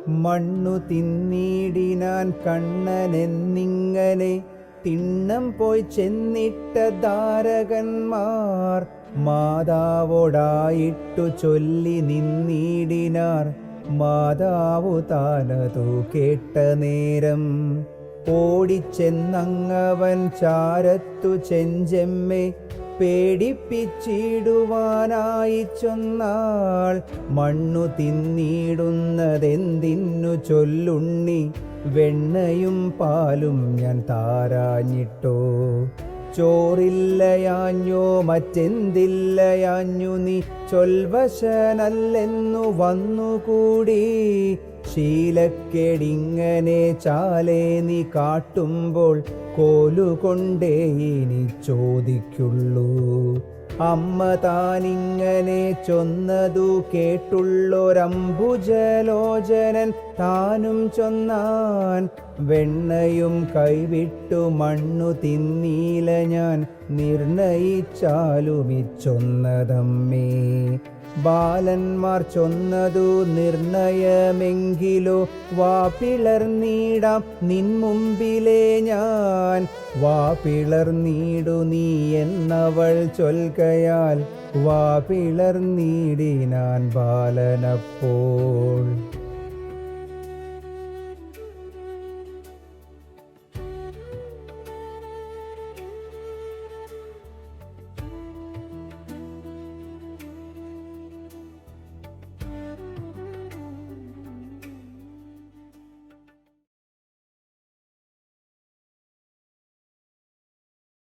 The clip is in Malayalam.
മണ്ണു തിന്നീടിനാൻ കണ്ണനെന്നിങ്ങനെ തിണ്ണം പോയി ചെന്നിട്ട ധാരകന്മാർ മാതാവോടായിട്ടു ചൊല്ലി നിന്നീടിനാർ. മാതാവു താനതു കേട്ട നേരം ഓടിച്ചെന്നങ്ങവൻ ചാരത്തു ചെഞ്ചെമ്മെ പേടിപ്പിച്ചിടുവാനായി ചൊന്നാൾ. മണ്ണു തിന്നിടുന്നതെന്തിന്നു ചൊല്ലുണ്ണി, വെണ്ണയും പാലും ഞാൻ താരാഞ്ഞിട്ടോ. ചോറില്ലയാഞ്ഞോ മറ്റെന്തില്ലയാഞ്ഞു നീ ചൊൽവശനല്ലെന്നു വന്നുകൂടി. ശീലക്കേടിങ്ങനെ ചാലേ നീ കാട്ടുമ്പോൾ കോലുകൊണ്ടേ ഇനി ചോദിക്കുള്ളൂ. അമ്മ താനിങ്ങനെ ചൊന്നതു കേട്ടുള്ളൊരംബുജലോചനൻ താനും ചൊന്നാൻ. വെണ്ണയും കൈവിട്ടു മണ്ണു തിന്നീല ഞാൻ, നിർണയിച്ചാലുമിച്ചൊന്നതമ്മേ. ബാലന്മാർ ചൊന്നതു നിർണയമെങ്കിലോ വാ പിളർന്നീടാം നിൻ മുമ്പിലേ ഞാൻ. വാ പിളർന്നീടു നീ എന്നവൾ ചൊൽകയാൽ വാ പിളർന്നീടിനാൻ ബാലനപ്പോൾ.